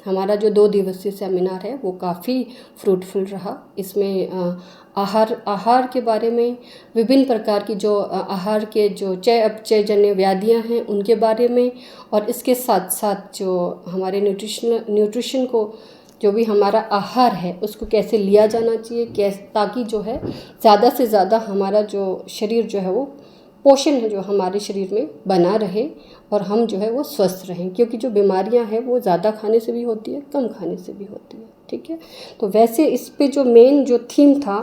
हमारा जो 2 दिवसीय सेमिनार है वो काफ़ी फ्रूटफुल रहा। इसमें आहार के बारे में, विभिन्न प्रकार की जो आहार के जो चय अपचयजन्य व्याधियाँ हैं उनके बारे में, और इसके साथ साथ जो हमारे न्यूट्रिशन को, जो भी हमारा आहार है उसको कैसे लिया जाना चाहिए, ताकि जो है ज़्यादा से ज़्यादा हमारा जो शरीर जो है वो पोषण है जो हमारे शरीर में बना रहे और हम जो है वो स्वस्थ रहें, क्योंकि जो बीमारियां हैं वो ज़्यादा खाने से भी होती है, कम खाने से भी होती है। ठीक है, तो वैसे इस पे जो मेन जो थीम था,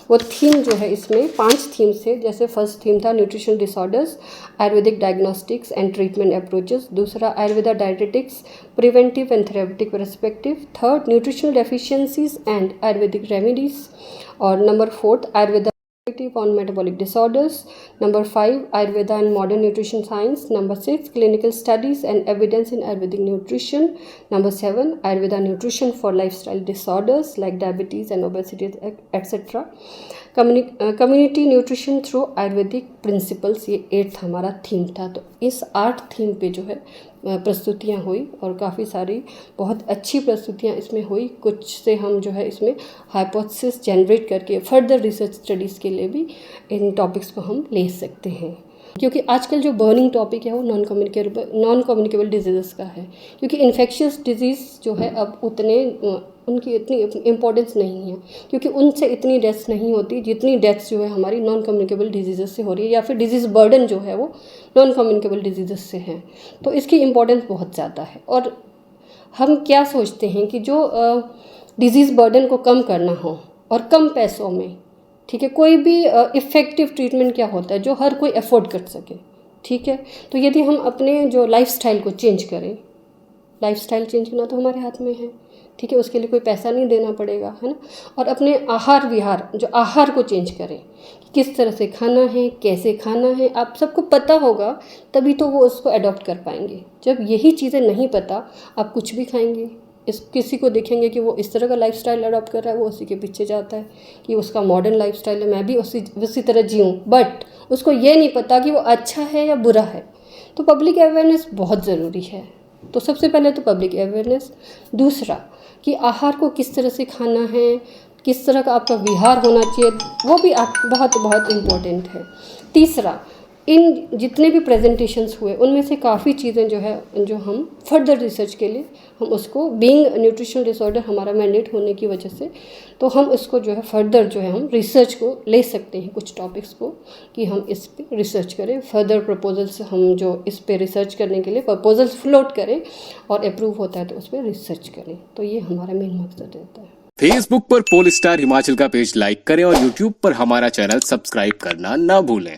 वो थीम जो है इसमें 5 थीम्स थे। जैसे फर्स्ट थीम था nutrition disorders, Ayurvedic diagnostics and treatment approaches. दूसरा Ayurveda dietetics, preventive and therapeutic perspective. Third nutritional deficiencies and Ayurvedic remedies. और number 4 Ayurveda on metabolic disorders. Number 5 Ayurveda and modern nutrition science. Number 6 clinical studies and evidence in Ayurvedic nutrition. Number 7 Ayurveda nutrition for lifestyle disorders like diabetes and obesity etc. Community nutrition through Ayurvedic principles, ये 8th हमारा theme था। तो इस 8 theme पे जो है प्रस्तुतियाँ हुई और काफ़ी सारी बहुत अच्छी प्रस्तुतियाँ इसमें हुई। कुछ से हम जो है इसमें हाइपोथेसिस जनरेट करके फर्दर रिसर्च स्टडीज़ के लिए भी इन टॉपिक्स को हम ले सकते हैं, क्योंकि आजकल जो बर्निंग टॉपिक है वो नॉन कम्युनिकेबल डिजीज़ का है। क्योंकि इन्फेक्शियस डिजीज़ जो है अब उनकी इतनी इम्पोर्टेंस नहीं है, क्योंकि उनसे इतनी डेथ्स नहीं होती जितनी डेथ्स जो है हमारी नॉन कम्युनिकेबल डिजीज़ से हो रही है, या फिर डिजीज़ बर्डन जो है वो नॉन कम्युनिकेबल डिजीज़ से है। तो इसकी इम्पोर्टेंस बहुत ज़्यादा है। और हम क्या सोचते हैं कि जो डिजीज़ बर्डन को कम करना हो और कम पैसों में, ठीक है, कोई भी इफ़ेक्टिव ट्रीटमेंट क्या होता है जो हर कोई अफोर्ड कर सके। ठीक है, तो यदि हम अपने जो लाइफस्टाइल को चेंज करें, लाइफस्टाइल चेंज करना तो हमारे हाथ में है। ठीक है, उसके लिए कोई पैसा नहीं देना पड़ेगा, है ना। और अपने आहार विहार, जो आहार को चेंज करें, किस तरह से खाना है, कैसे खाना है, आप सबको पता होगा, तभी तो वो उसको अडॉप्ट कर पाएंगे। जब यही चीज़ें नहीं पता, आप कुछ भी खाएंगे, किसी को देखेंगे कि वो इस तरह का लाइफस्टाइल अडॉप्ट कर रहा है, वो उसी के पीछे जाता है कि उसका मॉडर्न लाइफस्टाइल है, मैं भी उसी तरह जीऊँ, बट उसको ये नहीं पता कि वो अच्छा है या बुरा है। तो पब्लिक अवेयरनेस बहुत ज़रूरी है। तो सबसे पहले तो पब्लिक अवेयरनेस। दूसरा कि आहार को किस तरह से खाना है, किस तरह का आपका विहार होना चाहिए, वो भी बहुत बहुत इम्पोर्टेंट है। तीसरा, इन जितने भी प्रेजेंटेशंस हुए उनमें से काफ़ी चीज़ें जो है जो हम फर्दर रिसर्च के लिए हम उसको बीइंग न्यूट्रिशनल डिसऑर्डर हमारा मैंडेट होने की वजह से, तो हम उसको जो है फर्दर जो है हम रिसर्च को ले सकते हैं, कुछ टॉपिक्स को, कि हम इस पे रिसर्च करें। फर्दर प्रपोजल्स हम जो इस पे रिसर्च करने के लिए प्रपोजल्स फ्लोट करें और अप्रूव होता है तो उस पर रिसर्च करें। तो ये हमारा मेन मकसद रहता है। फेसबुक पर पोल स्टार हिमाचल का पेज लाइक करें और यूट्यूब पर हमारा चैनल सब्सक्राइब करना ना भूलें।